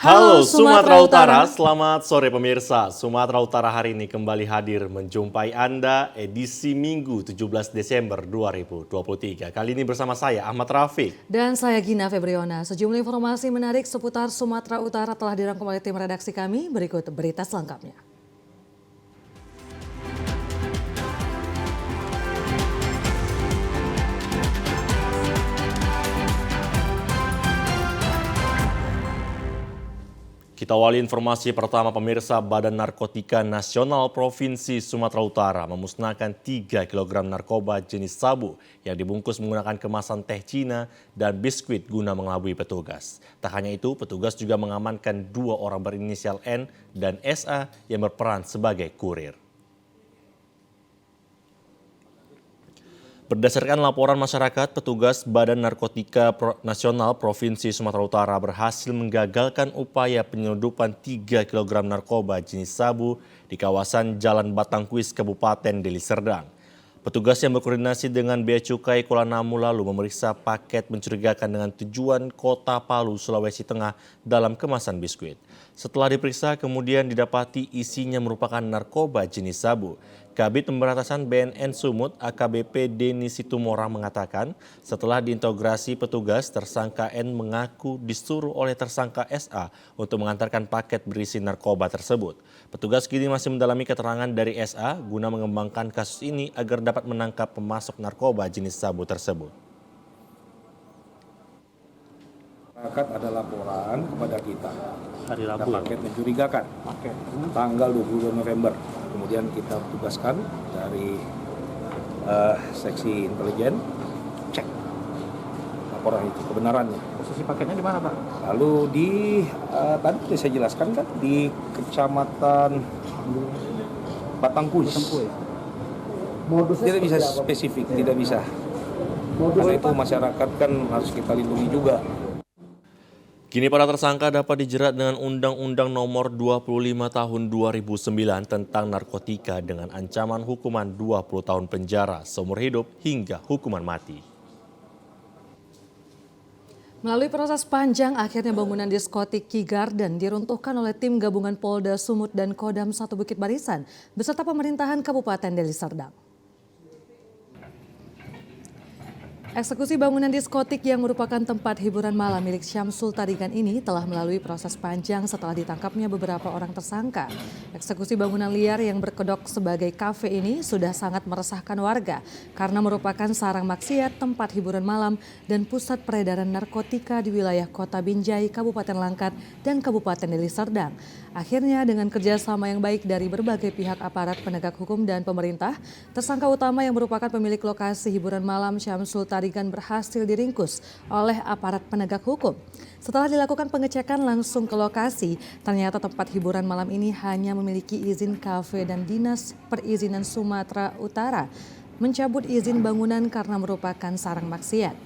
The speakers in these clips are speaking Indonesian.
Halo Halo Sumatera Sumatera Utara, Utara. selamat sore pemirsa. Sumatera Utara hari ini kembali hadir menjumpai Anda edisi Minggu 17 Desember 2023. Kali ini bersama saya Ahmad Rafiq. Dan saya Gina Febriona. Sejumlah informasi menarik seputar Sumatera Utara telah dirangkum oleh tim redaksi kami. Berikut berita selengkapnya. Kita awali informasi pertama pemirsa. Badan Narkotika Nasional Provinsi Sumatera Utara memusnahkan 3 kg narkoba jenis sabu yang dibungkus menggunakan kemasan teh Cina dan biskuit guna mengelabui petugas. Tak hanya itu, petugas juga mengamankan 2 orang berinisial N dan SA yang berperan sebagai kurir. Berdasarkan laporan masyarakat, petugas Badan Narkotika Nasional Provinsi Sumatera Utara berhasil menggagalkan upaya penyelundupan 3 kg narkoba jenis sabu di kawasan Jalan Batangkuis, Kabupaten Deli Serdang. Petugas yang berkoordinasi dengan Bea Cukai Kuala Namu lalu memeriksa paket mencurigakan dengan tujuan Kota Palu, Sulawesi Tengah dalam kemasan biskuit. Setelah diperiksa, kemudian didapati isinya merupakan narkoba jenis sabu. Kabid Pemberantasan BNN Sumut AKBP Deni Situmorang mengatakan setelah diintegrasi petugas, tersangka N mengaku disuruh oleh tersangka SA untuk mengantarkan paket berisi narkoba tersebut. Petugas kini masih mendalami keterangan dari SA guna mengembangkan kasus ini agar dapat menangkap pemasok narkoba jenis sabu tersebut. Masyarakat ada laporan kepada kita Hari ada Rabu paket mencurigakan tanggal 22 November. Kemudian kita tugaskan dari seksi intelijen cek laporan itu kebenarannya. Posisi paketnya di mana, Pak? Lalu tadi saya jelaskan kan di Kecamatan Batangkuis. Tidak bisa spesifik, tidak bisa. Karena itu masyarakat kan harus kita lindungi juga. Kini para tersangka dapat dijerat dengan Undang-Undang Nomor 25 Tahun 2009 tentang narkotika dengan ancaman hukuman 20 tahun penjara seumur hidup hingga hukuman mati. Melalui proses panjang, akhirnya bangunan diskotik Key Garden diruntuhkan oleh tim gabungan Polda Sumut dan Kodam 1 Bukit Barisan beserta pemerintahan Kabupaten Deli Serdang. Eksekusi bangunan diskotik yang merupakan tempat hiburan malam milik Syamsul Tarigan ini telah melalui proses panjang setelah ditangkapnya beberapa orang tersangka. Eksekusi bangunan liar yang berkedok sebagai kafe ini sudah sangat meresahkan warga karena merupakan sarang maksiat, tempat hiburan malam, dan pusat peredaran narkotika di wilayah Kota Binjai, Kabupaten Langkat, dan Kabupaten Deli Serdang. Akhirnya dengan kerjasama yang baik dari berbagai pihak aparat penegak hukum dan pemerintah, tersangka utama yang merupakan pemilik lokasi hiburan malam Syamsul Tarigan berhasil diringkus oleh aparat penegak hukum. Setelah dilakukan pengecekan langsung ke lokasi, ternyata tempat hiburan malam ini hanya memiliki izin kafe dan Dinas Perizinan Sumatera Utara mencabut izin bangunan karena merupakan sarang maksiat.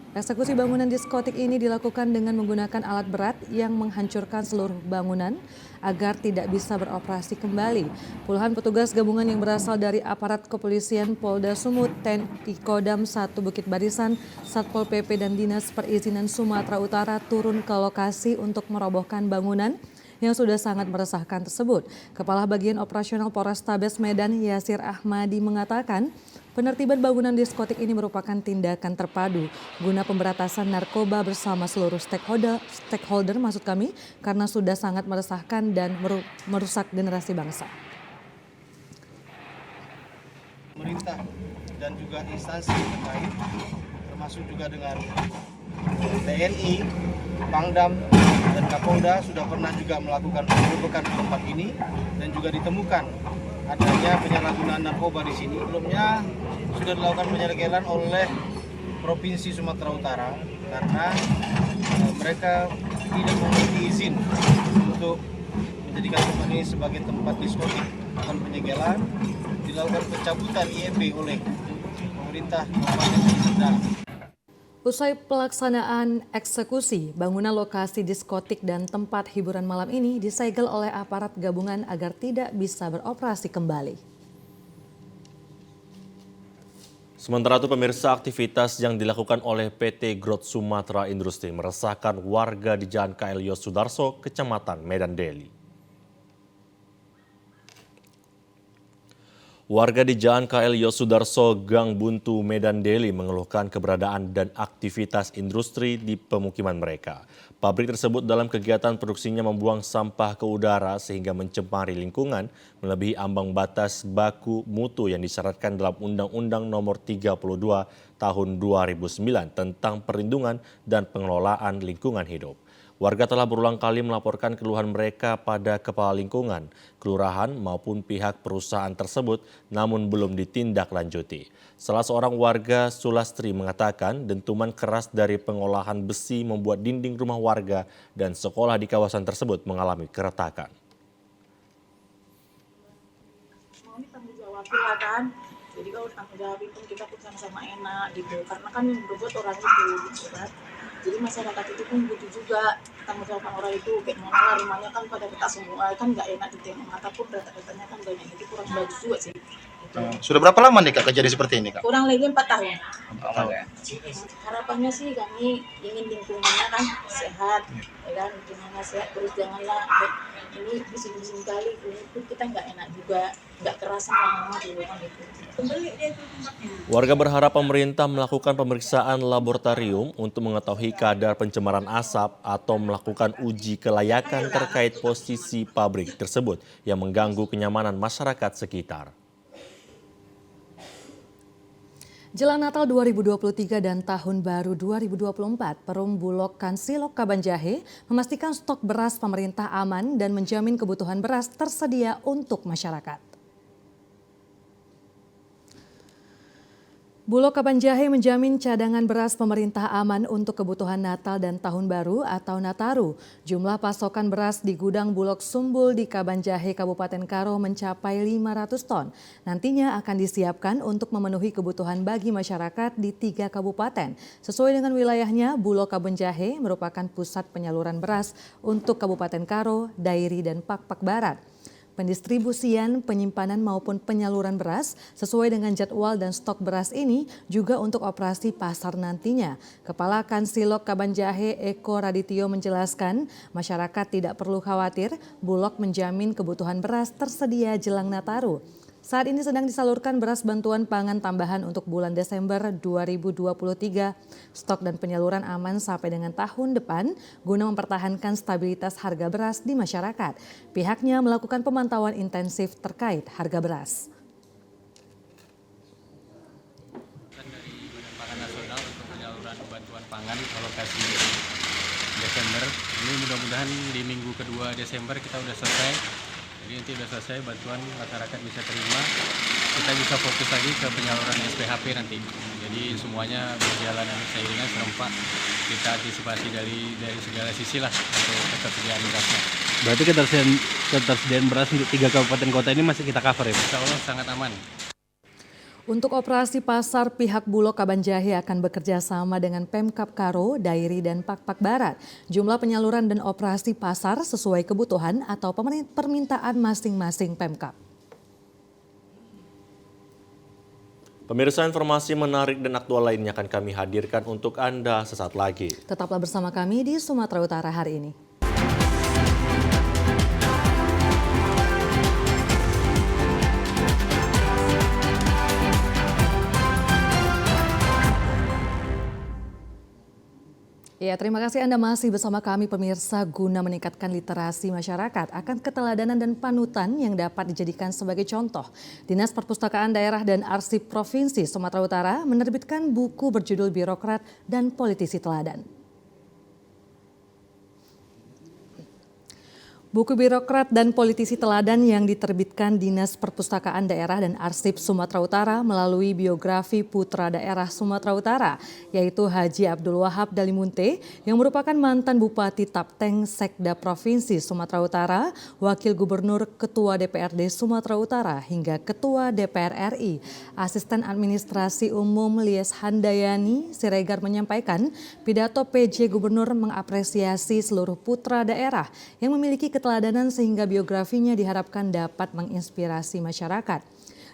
Eksekusi bangunan diskotik ini dilakukan dengan menggunakan alat berat yang menghancurkan seluruh bangunan agar tidak bisa beroperasi kembali. Puluhan petugas gabungan yang berasal dari aparat kepolisian Polda Sumut, TNI Kodam 1 Bukit Barisan, Satpol PP dan Dinas Perizinan Sumatera Utara turun ke lokasi untuk merobohkan bangunan yang sudah sangat meresahkan tersebut. Kepala Bagian Operasional Polrestabes Medan Yasir Ahmadi mengatakan penertiban bangunan diskotik ini merupakan tindakan terpadu guna pemberantasan narkoba bersama seluruh stakeholder karena sudah sangat meresahkan dan merusak generasi bangsa. Pemerintah dan juga instansi terkait termasuk juga dengan TNI, Pangdam, dan Kapolda sudah pernah juga melakukan penggerbekan di tempat ini dan juga ditemukan adanya penyalahgunaan narkoba di sini. Sebelumnya sudah dilakukan penyegelan oleh Provinsi Sumatera Utara karena mereka tidak memiliki izin untuk menjadikan tempat ini sebagai tempat diskotik. Akan penyegelan dilakukan pencabutan IMB oleh pemerintah Kabupaten Deli Serdang. Usai pelaksanaan eksekusi, bangunan lokasi diskotik dan tempat hiburan malam ini disegel oleh aparat gabungan agar tidak bisa beroperasi kembali. Sementara itu pemirsa, aktivitas yang dilakukan oleh PT Growth Sumatera Industri meresahkan warga di Jalan KL Yos Sudarso, Kecamatan Medan Deli. Warga di Jalan KL Yos Sudarso, Gang Buntu, Medan Deli mengeluhkan keberadaan dan aktivitas industri di pemukiman mereka. Pabrik tersebut dalam kegiatan produksinya membuang sampah ke udara sehingga mencemari lingkungan melebihi ambang batas baku mutu yang disyaratkan dalam Undang-Undang Nomor 32 Tahun 2009 tentang perlindungan dan pengelolaan lingkungan hidup. Warga telah berulang kali melaporkan keluhan mereka pada kepala lingkungan, kelurahan maupun pihak perusahaan tersebut namun belum ditindaklanjuti. Salah seorang warga, Sulastri, mengatakan dentuman keras dari pengolahan besi membuat dinding rumah warga dan sekolah di kawasan tersebut mengalami keretakan. Mau ini tanggung jawab lah kan, jadi kalau tanggung jawab itu kita pun sama-sama enak gitu, karena kan yang berbuat orang itu gitu kan. Jadi masyarakat itu pun butuh juga tanggung jawab orang itu, kayak mana lah rumahnya kan pada retak semua, kan nggak enak ditengok, ataupun data-datanya kan banyak, itu kurang bagus juga sih. Gitu. Sudah berapa lama nih Kak kejadian seperti ini Kak? Kurang lebih 4 tahun. Ya. Harapannya sih kami ingin lingkungannya kan sehat, ya kan, lingkungannya sehat, terus janganlah ini bising-bising kali, ini pun kita nggak enak juga, nggak kerasan lama-lama dulu kan gitu. Warga berharap pemerintah melakukan pemeriksaan laboratorium untuk mengetahui kadar pencemaran asap atau melakukan uji kelayakan terkait posisi pabrik tersebut yang mengganggu kenyamanan masyarakat sekitar. Jelang Natal 2023 dan Tahun Baru 2024, Perum Bulog Kansilok Kabanjahe memastikan stok beras pemerintah aman dan menjamin kebutuhan beras tersedia untuk masyarakat. Bulog Kabanjahe menjamin cadangan beras pemerintah aman untuk kebutuhan Natal dan Tahun Baru atau Nataru. Jumlah pasokan beras di gudang Bulog Sumbul di Kabanjahe, Kabupaten Karo mencapai 500 ton. Nantinya akan disiapkan untuk memenuhi kebutuhan bagi masyarakat di 3 kabupaten. Sesuai dengan wilayahnya, Bulog Kabanjahe merupakan pusat penyaluran beras untuk Kabupaten Karo, Dairi, dan Pakpak Barat. Pendistribusian, penyimpanan maupun penyaluran beras sesuai dengan jadwal dan stok beras ini juga untuk operasi pasar nantinya. Kepala Kansilok Kabanjahe Eko Radityo menjelaskan, masyarakat tidak perlu khawatir, Bulog menjamin kebutuhan beras tersedia jelang Nataru. Saat ini sedang disalurkan beras bantuan pangan tambahan untuk bulan Desember 2023. Stok dan penyaluran aman sampai dengan tahun depan guna mempertahankan stabilitas harga beras di masyarakat. Pihaknya melakukan pemantauan intensif terkait harga beras. Dari Badan Pangan Nasional untuk penyaluran bantuan pangan alokasi Desember. Ini mudah-mudahan di minggu kedua Desember kita sudah selesai. Jadi nanti sudah selesai, bantuan masyarakat bisa terima, kita bisa fokus lagi ke penyaluran SPHP nanti. Jadi semuanya berjalan seiringan serempak, kita antisipasi dari segala sisi lah untuk ketersediaan berasnya. Berarti ketersediaan beras untuk 3 kabupaten kota ini masih kita cover ya? Insya Allah sangat aman. Untuk operasi pasar, pihak Bulog Kabanjahe akan bekerja sama dengan Pemkab Karo, Dairi, dan Pakpak Barat. Jumlah penyaluran dan operasi pasar sesuai kebutuhan atau permintaan masing-masing Pemkab. Pemirsa, informasi menarik dan aktual lainnya akan kami hadirkan untuk Anda sesaat lagi. Tetaplah bersama kami di Sumatera Utara hari ini. Ya, terima kasih Anda masih bersama kami pemirsa guna meningkatkan literasi masyarakat akan keteladanan dan panutan yang dapat dijadikan sebagai contoh. Dinas Perpustakaan Daerah dan Arsip Provinsi Sumatera Utara menerbitkan buku berjudul Birokrat dan Politisi Teladan. Buku Birokrat dan Politisi Teladan yang diterbitkan Dinas Perpustakaan Daerah dan Arsip Sumatera Utara melalui biografi putra daerah Sumatera Utara, yaitu Haji Abdul Wahab Dalimunte yang merupakan mantan Bupati Tapteng Sekda Provinsi Sumatera Utara, Wakil Gubernur, Ketua DPRD Sumatera Utara hingga Ketua DPR RI. Asisten Administrasi Umum Lies Handayani Siregar menyampaikan pidato PJ Gubernur mengapresiasi seluruh putra daerah yang memiliki keteladanan sehingga biografinya diharapkan dapat menginspirasi masyarakat.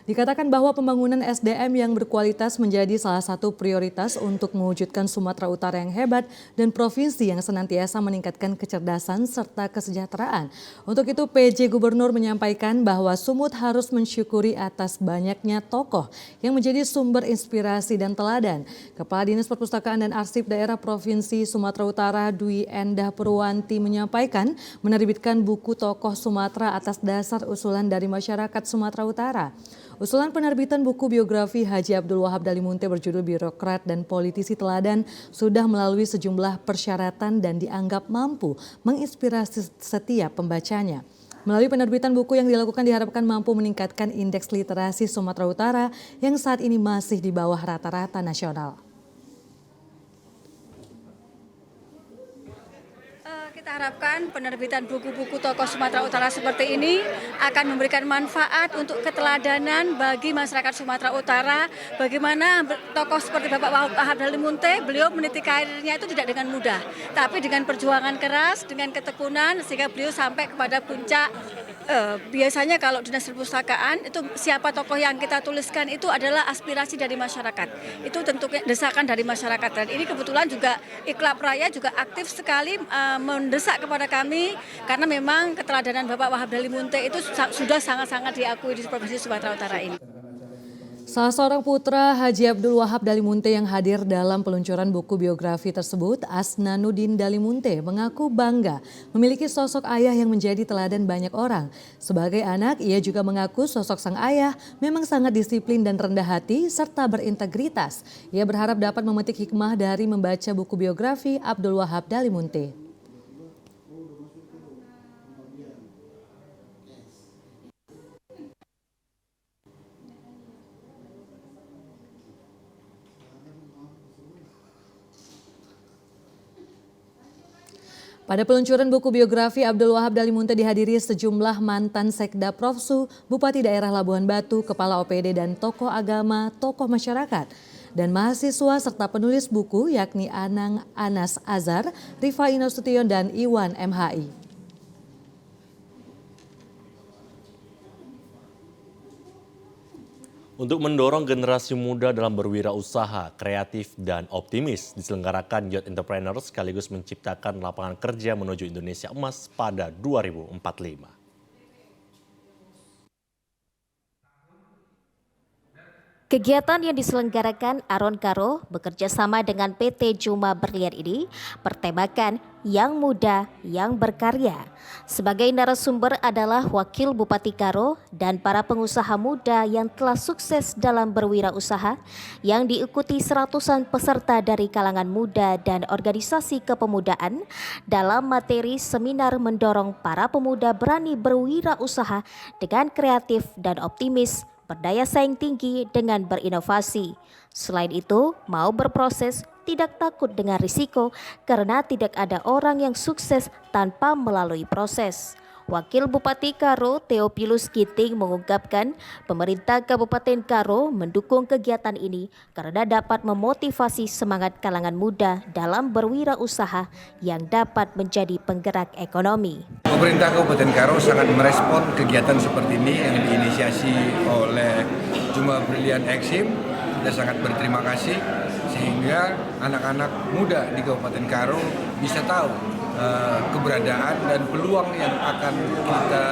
Dikatakan bahwa pembangunan SDM yang berkualitas menjadi salah satu prioritas untuk mewujudkan Sumatera Utara yang hebat dan provinsi yang senantiasa meningkatkan kecerdasan serta kesejahteraan. Untuk itu PJ Gubernur menyampaikan bahwa Sumut harus mensyukuri atas banyaknya tokoh yang menjadi sumber inspirasi dan teladan. Kepala Dinas Perpustakaan dan Arsip Daerah Provinsi Sumatera Utara Dwi Endah Purwanti menyampaikan menerbitkan buku tokoh Sumatera atas dasar usulan dari masyarakat Sumatera Utara. Usulan penerbitan buku biografi Haji Abdul Wahab Dalimunte berjudul Birokrat dan Politisi Teladan sudah melalui sejumlah persyaratan dan dianggap mampu menginspirasi setiap pembacanya. Melalui penerbitan buku yang dilakukan diharapkan mampu meningkatkan indeks literasi Sumatera Utara yang saat ini masih di bawah rata-rata nasional. Kita harapkan penerbitan buku-buku tokoh Sumatera Utara seperti ini akan memberikan manfaat untuk keteladanan bagi masyarakat Sumatera Utara. Bagaimana tokoh seperti Bapak Wahab Dalimunte, beliau meniti karirnya itu tidak dengan mudah, tapi dengan perjuangan keras, dengan ketekunan sehingga beliau sampai kepada puncak. Biasanya kalau Dinas Perpustakaan itu siapa tokoh yang kita tuliskan itu adalah aspirasi dari masyarakat. Itu tentunya desakan dari masyarakat. Dan ini kebetulan juga Iklab Raya juga aktif sekali mendesak kepada kami karena memang keteladanan Bapak Wahab Dalimunte itu sudah sangat-sangat diakui di Provinsi Sumatera Utara ini. Salah seorang putra Haji Abdul Wahab Dalimunte yang hadir dalam peluncuran buku biografi tersebut, Asnanuddin Dalimunte, mengaku bangga memiliki sosok ayah yang menjadi teladan banyak orang. Sebagai anak, ia juga mengaku sosok sang ayah memang sangat disiplin dan rendah hati serta berintegritas. Ia berharap dapat memetik hikmah dari membaca buku biografi Abdul Wahab Dalimunte. Pada peluncuran buku biografi Abdul Wahab Dalimunte dihadiri sejumlah mantan Sekda Profsu, Bupati Daerah Labuhan Batu, Kepala OPD dan tokoh agama, tokoh masyarakat, dan mahasiswa serta penulis buku yakni Anang Anas Azhar, Rifai Nasution dan Iwan MHI. Untuk mendorong generasi muda dalam berwirausaha, kreatif, dan optimis, diselenggarakan Youth Entrepreneur sekaligus menciptakan lapangan kerja menuju Indonesia Emas pada 2045. Kegiatan yang diselenggarakan Aron Karo bekerja sama dengan PT Juma Berlian ini bertemakan Yang Muda, Yang Berkarya. Sebagai narasumber adalah Wakil Bupati Karo dan para pengusaha muda yang telah sukses dalam berwirausaha yang diikuti seratusan peserta dari kalangan muda dan organisasi kepemudaan dalam materi seminar mendorong para pemuda berani berwirausaha dengan kreatif dan optimis, berdaya saing tinggi dengan berinovasi. Selain itu, mau berproses, tidak takut dengan risiko karena tidak ada orang yang sukses tanpa melalui proses. Wakil Bupati Karo Theophilus Ginting mengungkapkan pemerintah Kabupaten Karo mendukung kegiatan ini karena dapat memotivasi semangat kalangan muda dalam berwirausaha yang dapat menjadi penggerak ekonomi. Pemerintah Kabupaten Karo sangat merespon kegiatan seperti ini yang diinisiasi oleh Juma Berlian Exim. Kita sangat berterima kasih sehingga anak-anak muda di Kabupaten Karo bisa tahu keberadaan dan peluang yang akan kita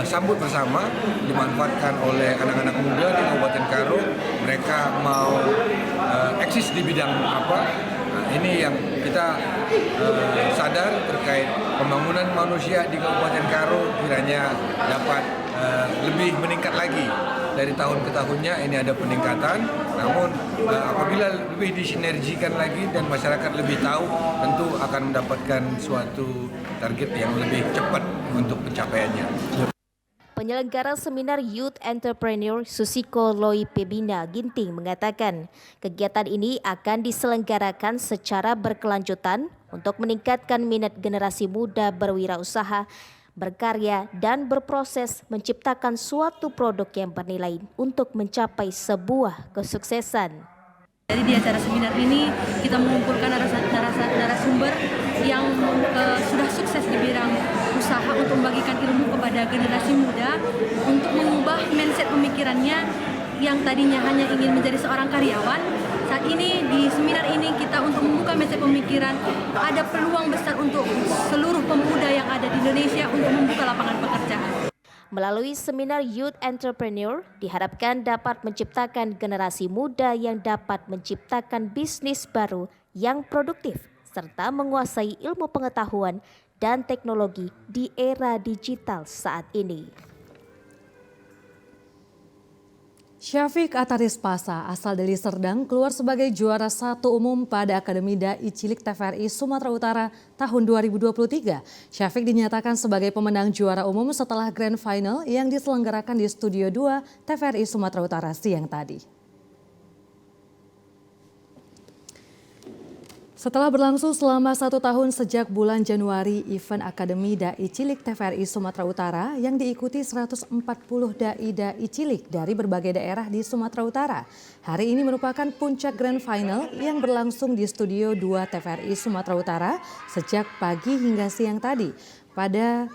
sambut bersama dimanfaatkan oleh anak-anak muda di Kabupaten Karo. Mereka mau eksis di bidang apa? Nah, ini yang kita sadar terkait pembangunan manusia di Kabupaten Karo kiranya dapat lebih meningkat lagi. Dari tahun ke tahunnya ini ada peningkatan, namun apabila lebih disinergikan lagi dan masyarakat lebih tahu, tentu akan mendapatkan suatu target yang lebih cepat untuk pencapaiannya. Penyelenggara seminar Youth Entrepreneur Susiko Loi Pebina Ginting mengatakan kegiatan ini akan diselenggarakan secara berkelanjutan untuk meningkatkan minat generasi muda berwirausaha, berkarya, dan berproses menciptakan suatu produk yang bernilai untuk mencapai sebuah kesuksesan. Jadi di acara seminar ini kita mengumpulkan narasumber yang sudah sukses di bidang usaha untuk membagikan ilmu kepada generasi muda untuk mengubah mindset pemikirannya yang tadinya hanya ingin menjadi seorang karyawan. Saat ini di seminar ini kita untuk membuka mindset pemikiran, ada peluang besar untuk seluruh pemuda yang ada di Indonesia untuk membuka lapangan pekerjaan. Melalui seminar Youth Entrepreneur, diharapkan dapat menciptakan generasi muda yang dapat menciptakan bisnis baru yang produktif, serta menguasai ilmu pengetahuan dan teknologi di era digital saat ini. Syafiq Ataris Pasa asal Deli Serdang keluar sebagai juara 1 umum pada Akademi Dai Cilik TVRI Sumatera Utara tahun 2023. Syafiq dinyatakan sebagai pemenang juara umum setelah Grand Final yang diselenggarakan di Studio 2 TVRI Sumatera Utara siang tadi. Setelah berlangsung selama 1 tahun sejak bulan Januari, event Akademi Dai Cilik TVRI Sumatera Utara yang diikuti 140 dai cilik dari berbagai daerah di Sumatera Utara. Hari ini merupakan puncak Grand Final yang berlangsung di Studio 2 TVRI Sumatera Utara sejak pagi hingga siang tadi. Pada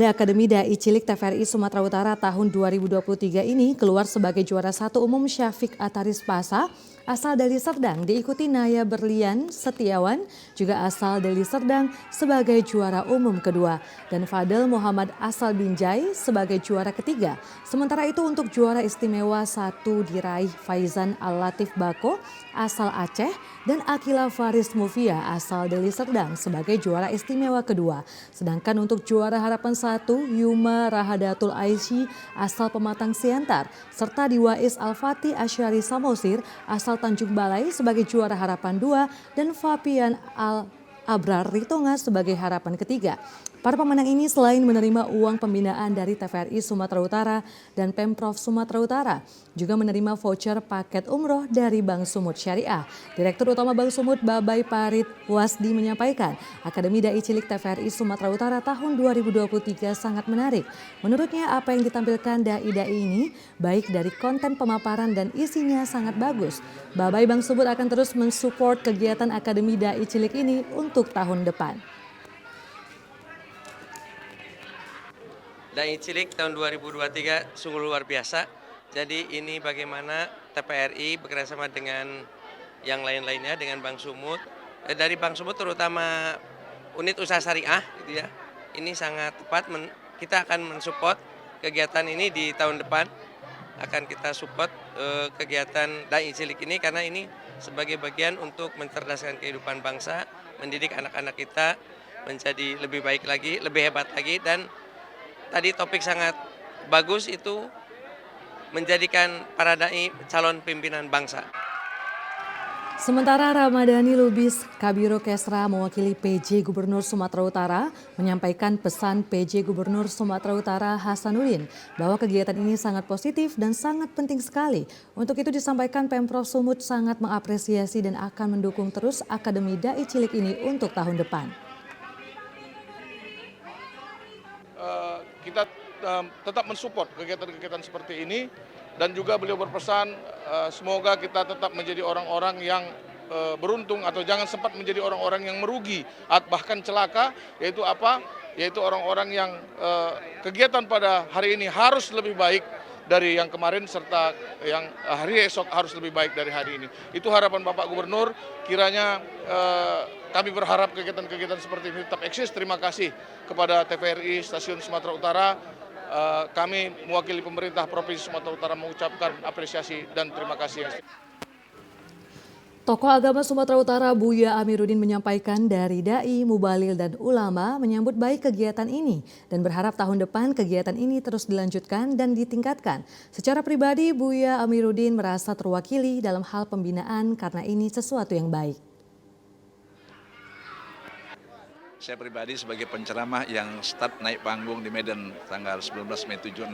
Akademi Dai Cilik TVRI Sumatera Utara tahun 2023 ini keluar sebagai juara 1 umum Syafiq Ataris Pasa asal Deli Serdang, diikuti Naya Berlian Setiawan juga asal Deli Serdang sebagai juara umum kedua dan Fadel Muhammad asal Binjai sebagai juara ketiga. Sementara itu untuk juara istimewa 1 diraih Faizan Al-Latif Bako asal Aceh dan Akila Faris Mufia asal Deli Serdang sebagai juara istimewa kedua. Sedangkan untuk juara harapan 1 Yuma Rahadatul Aisy asal Pematang Siantar serta Diwais Al-Fatih Asyari Samosir asal Tanjung Balai sebagai juara harapan 2 dan Fabian Al-Abrar Ritonga sebagai harapan ketiga. Para pemenang ini selain menerima uang pembinaan dari TVRI Sumatera Utara dan Pemprov Sumatera Utara, juga menerima voucher paket umroh dari Bank Sumut Syariah. Direktur Utama Bank Sumut Babai Parit Wasdi menyampaikan, Akademi Dai Cilik TVRI Sumatera Utara tahun 2023 sangat menarik. Menurutnya apa yang ditampilkan dai-dai ini baik dari konten pemaparan dan isinya sangat bagus. Babai Bank Sumut akan terus mensupport kegiatan Akademi Dai Cilik ini untuk tahun depan. Dai Cilik tahun 2023 sungguh luar biasa. Jadi ini bagaimana TVRI bekerjasama dengan yang lain-lainnya dengan Bank Sumut. Dari Bank Sumut terutama unit usaha syariah gitu ya. Ini sangat tepat, kita akan mensupport kegiatan ini di tahun depan. Akan kita support kegiatan Dai Cilik ini karena ini sebagai bagian untuk mencerdaskan kehidupan bangsa, mendidik anak-anak kita menjadi lebih baik lagi, lebih hebat lagi, dan tadi topik sangat bagus itu menjadikan para dai calon pimpinan bangsa. Sementara Ramadhani Lubis, Kabiro Kesra mewakili PJ Gubernur Sumatera Utara menyampaikan pesan PJ Gubernur Sumatera Utara Hasanuddin bahwa kegiatan ini sangat positif dan sangat penting sekali. Untuk itu disampaikan Pemprov Sumut sangat mengapresiasi dan akan mendukung terus Akademi Dai Cilik ini untuk tahun depan. Kita tetap mensupport kegiatan-kegiatan seperti ini dan juga beliau berpesan semoga kita tetap menjadi orang-orang yang beruntung atau jangan sempat menjadi orang-orang yang merugi bahkan celaka, yaitu apa? Yaitu orang-orang yang kegiatan pada hari ini harus lebih baik dari yang kemarin serta yang hari esok harus lebih baik dari hari ini. Itu harapan Bapak Gubernur, kiranya kami berharap kegiatan-kegiatan seperti ini tetap eksis. Terima kasih kepada TVRI Stasiun Sumatera Utara. Kami mewakili pemerintah Provinsi Sumatera Utara mengucapkan apresiasi dan terima kasih. Tokoh agama Sumatera Utara Buya Amiruddin menyampaikan dari dai, mubalil dan ulama menyambut baik kegiatan ini dan berharap tahun depan kegiatan ini terus dilanjutkan dan ditingkatkan. Secara pribadi Buya Amiruddin merasa terwakili dalam hal pembinaan karena ini sesuatu yang baik. Saya pribadi sebagai penceramah yang start naik panggung di Medan tanggal 19 Mei 76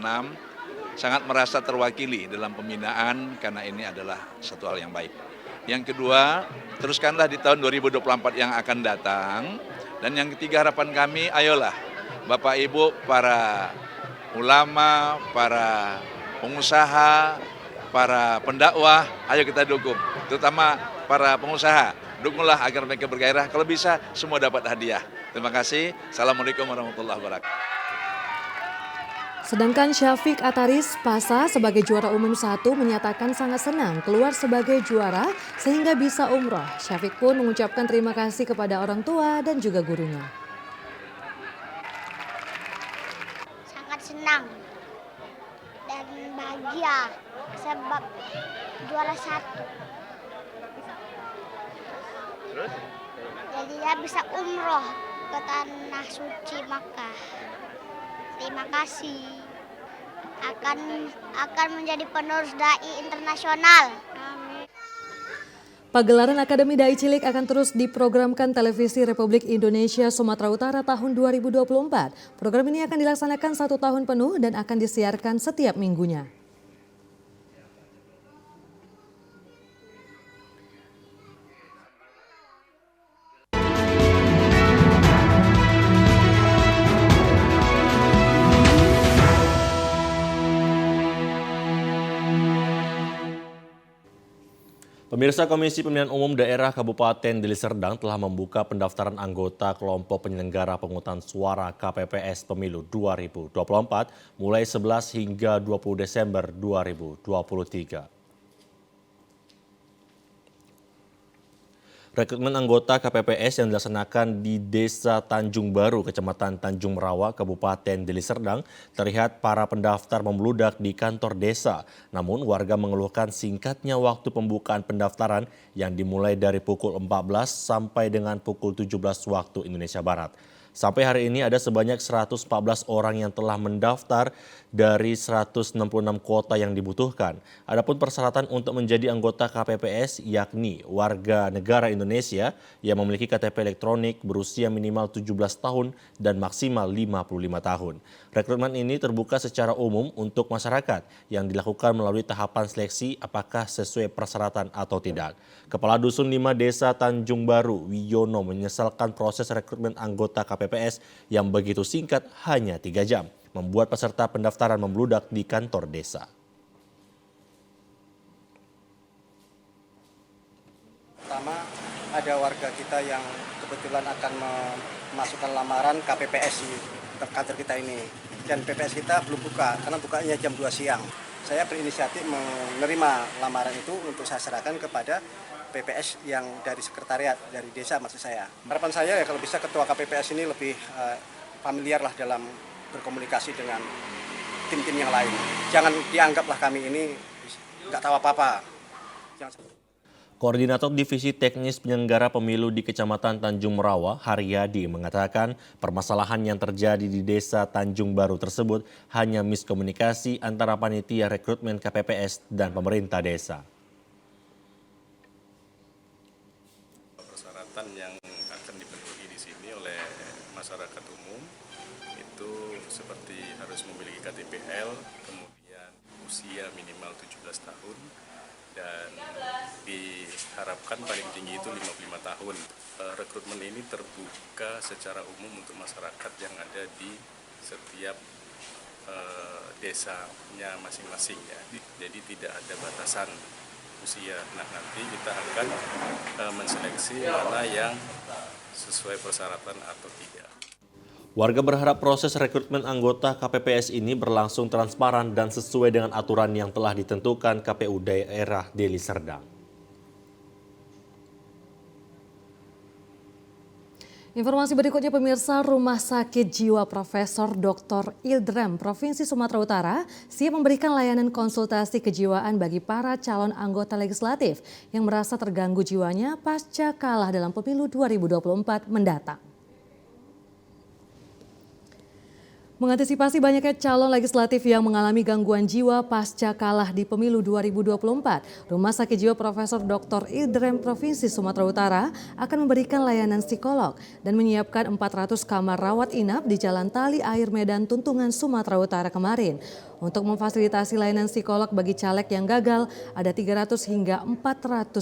sangat merasa terwakili dalam pembinaan karena ini adalah satu hal yang baik. Yang kedua, teruskanlah di tahun 2024 yang akan datang. Dan yang ketiga harapan kami, ayolah Bapak Ibu, para ulama, para pengusaha, para pendakwah, ayo kita dukung. Terutama para pengusaha, dukunglah agar mereka bergairah. Kalau bisa semua dapat hadiah. Terima kasih. Assalamualaikum warahmatullahi wabarakatuh. Sedangkan Syafiq Ataris Pasa sebagai juara umum 1 menyatakan sangat senang keluar sebagai juara sehingga bisa umroh. Syafiq pun mengucapkan terima kasih kepada orang tua dan juga gurunya. Sangat senang dan bahagia sebab juara 1. Jadi dia bisa umroh ke tanah suci Makkah. Terima kasih. Akan menjadi penerus dai internasional. Amin. Pagelaran Akademi Dai Cilik akan terus diprogramkan Televisi Republik Indonesia Sumatera Utara tahun 2024. Program ini akan dilaksanakan 1 tahun penuh dan akan disiarkan setiap minggunya. Pemirsa, Komisi Pemilihan Umum Daerah Kabupaten Deli Serdang telah membuka pendaftaran anggota kelompok penyelenggara pemungutan suara KPPS Pemilu 2024 mulai 11 hingga 20 Desember 2023. Rekrutmen anggota KPPS yang dilaksanakan di Desa Tanjung Baru, Kecamatan Tanjung Merawa, Kabupaten Deli Serdang, terlihat para pendaftar membludak di kantor desa. Namun warga mengeluhkan singkatnya waktu pembukaan pendaftaran yang dimulai dari pukul 14 sampai dengan pukul 17 waktu Indonesia Barat. Sampai hari ini ada sebanyak 114 orang yang telah mendaftar dari 166 kuota yang dibutuhkan. Adapun persyaratan untuk menjadi anggota KPPS yakni warga negara Indonesia yang memiliki KTP elektronik berusia minimal 17 tahun dan maksimal 55 tahun. Rekrutmen ini terbuka secara umum untuk masyarakat yang dilakukan melalui tahapan seleksi apakah sesuai persyaratan atau tidak. Kepala Dusun 5 Desa Tanjung Baru, Wiyono, menyesalkan proses rekrutmen anggota KPPS yang begitu singkat hanya 3 jam, membuat peserta pendaftaran membludak di kantor desa. Pertama, ada warga kita yang kebetulan akan memasukkan lamaran KPPS di kantor kita ini. Dan PPS kita belum buka, karena bukanya jam 2 siang. Saya berinisiatif menerima lamaran itu untuk saya serahkan kepada PPS yang dari sekretariat, dari desa maksud saya. Harapan saya ya kalau bisa ketua KPPS ini lebih familiar lah dalam berkomunikasi dengan tim-tim yang lain. Jangan dianggaplah kami ini nggak tahu apa-apa. Koordinator Divisi Teknis Penyelenggara Pemilu di Kecamatan Tanjung Merawa, Haryadi, mengatakan permasalahan yang terjadi di Desa Tanjung Baru tersebut hanya miskomunikasi antara panitia rekrutmen KPPS dan pemerintah desa. Persyaratan yang akan dipenuhi di sini oleh masyarakat umum itu seperti harus memiliki KTPL, kemudian usia minimal 17 tahun, dan diharapkan paling tinggi itu 55 tahun. Rekrutmen ini terbuka secara umum untuk masyarakat yang ada di setiap desanya masing-masing ya. Jadi tidak ada batasan usia. Nah, nanti kita akan menseleksi mana yang sesuai persyaratan atau tidak. Warga berharap proses rekrutmen anggota KPPS ini berlangsung transparan dan sesuai dengan aturan yang telah ditentukan KPU Daerah Deli Serdang. Informasi berikutnya, pemirsa, Rumah Sakit Jiwa Profesor Dr. Ildrem Provinsi Sumatera Utara siap memberikan layanan konsultasi kejiwaan bagi para calon anggota legislatif yang merasa terganggu jiwanya pasca kalah dalam pemilu 2024 mendatang. Mengantisipasi banyaknya calon legislatif yang mengalami gangguan jiwa pasca kalah di pemilu 2024, Rumah Sakit Jiwa Profesor Dr. Ildrem Provinsi Sumatera Utara akan memberikan layanan psikolog dan menyiapkan 400 kamar rawat inap di Jalan Tali Air Medan Tuntungan Sumatera Utara kemarin. Untuk memfasilitasi layanan psikolog bagi caleg yang gagal, ada 300 hingga 450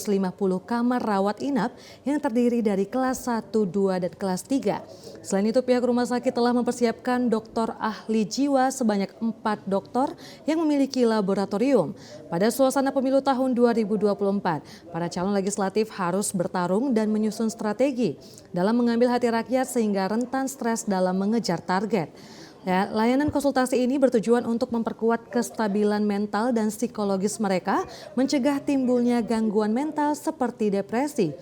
kamar rawat inap yang terdiri dari kelas 1, 2, dan kelas 3. Selain itu, pihak rumah sakit telah mempersiapkan dokter ahli jiwa sebanyak 4 dokter yang memiliki laboratorium. Pada suasana pemilu tahun 2024, para calon legislatif harus bertarung dan menyusun strategi dalam mengambil hati rakyat sehingga rentan stres dalam mengejar target. Ya, layanan konsultasi ini bertujuan untuk memperkuat kestabilan mental dan psikologis mereka, mencegah timbulnya gangguan mental seperti depresi.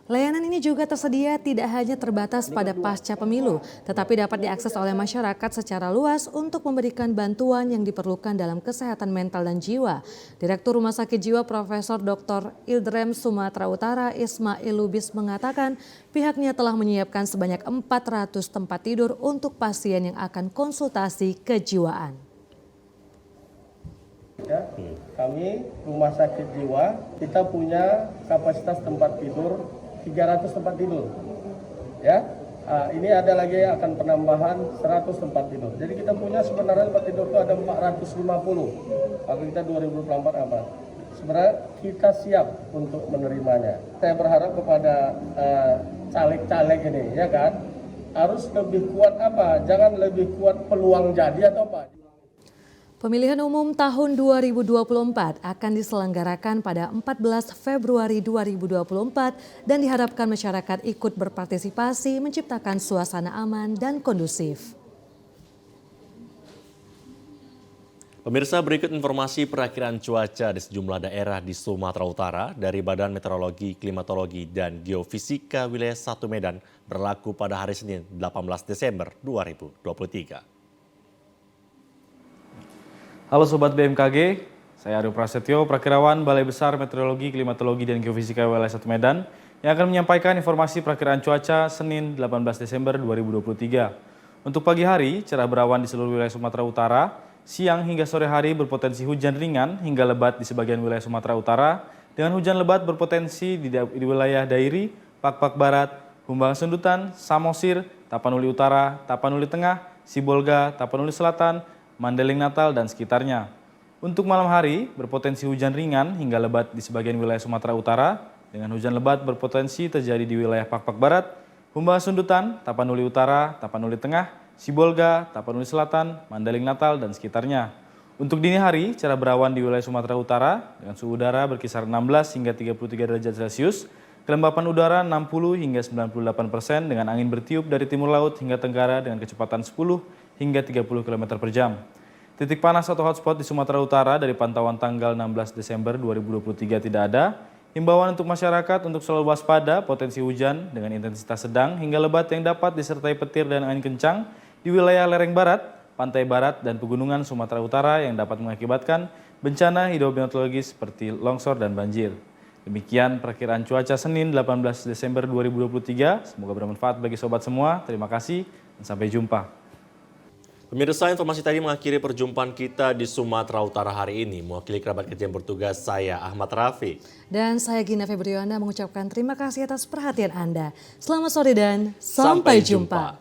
Layanan ini juga tersedia tidak hanya terbatas pada pasca pemilu, tetapi dapat diakses oleh masyarakat secara luas untuk memberikan bantuan yang diperlukan dalam kesehatan mental dan jiwa. Direktur Rumah Sakit Jiwa Profesor Dr. Ildrem Sumatera Utara Ismail Lubis mengatakan pihaknya telah menyiapkan sebanyak 400 tempat tidur untuk pasien yang akan konsultasi kejiwaan. Ya, kami Rumah Sakit Jiwa, kita punya kapasitas tempat tidur 300 tempat tidur, ya. Ini ada lagi yang akan penambahan 100 tempat tidur. Jadi kita punya sebenarnya tempat tidur itu ada 450. Kalau kita 2024 apa? Sebenarnya kita siap untuk menerimanya. Saya berharap kepada caleg-caleg ini, ya kan, harus lebih kuat apa? Jangan lebih kuat peluang jadi atau apa? Pemilihan umum tahun 2024 akan diselenggarakan pada 14 Februari 2024 dan diharapkan masyarakat ikut berpartisipasi menciptakan suasana aman dan kondusif. Pemirsa, berikut informasi perakiraan cuaca di sejumlah daerah di Sumatera Utara dari Badan Meteorologi, Klimatologi, dan Geofisika Wilayah 1 Medan berlaku pada hari Senin 18 Desember 2023. Halo Sobat BMKG, saya Aryo Prasetyo, Prakirawan Balai Besar Meteorologi, Klimatologi, dan Geofisika Wilayah 1 Medan yang akan menyampaikan informasi perakiraan cuaca Senin 18 Desember 2023. Untuk pagi hari, cerah berawan di seluruh wilayah Sumatera Utara, siang hingga sore hari berpotensi hujan ringan hingga lebat di sebagian wilayah Sumatera Utara, dengan hujan lebat berpotensi di wilayah Dairi, Pakpak Barat, Humbang Sundutan, Samosir, Tapanuli Utara, Tapanuli Tengah, Sibolga, Tapanuli Selatan, Mandeling Natal, dan sekitarnya. Untuk malam hari, berpotensi hujan ringan hingga lebat di sebagian wilayah Sumatera Utara, dengan hujan lebat berpotensi terjadi di wilayah Pakpak Barat, Humbang Sundutan, Tapanuli Utara, Tapanuli Tengah, Sibolga, Tapanuli Selatan, Mandeling Natal, dan sekitarnya. Untuk dini hari, cerah berawan di wilayah Sumatera Utara, dengan suhu udara berkisar 16 hingga 33 derajat Celcius, kelembapan udara 60 hingga 98%, dengan angin bertiup dari timur laut hingga tenggara dengan kecepatan 10 hingga 30 km per jam. Titik panas atau hotspot di Sumatera Utara dari pantauan tanggal 16 Desember 2023 tidak ada. Himbauan untuk masyarakat untuk selalu waspada potensi hujan dengan intensitas sedang hingga lebat yang dapat disertai petir dan angin kencang di wilayah lereng barat, pantai barat, dan pegunungan Sumatera Utara yang dapat mengakibatkan bencana hidrometeorologis seperti longsor dan banjir. Demikian perakiraan cuaca Senin 18 Desember 2023. Semoga bermanfaat bagi sobat semua. Terima kasih dan sampai jumpa. Pemirsa, informasi tadi mengakhiri perjumpaan kita di Sumatera Utara hari ini. Mewakili kerabat kerja yang bertugas, saya Ahmad Rafi. Dan saya Gina Febriana mengucapkan terima kasih atas perhatian Anda. Selamat sore dan sampai jumpa.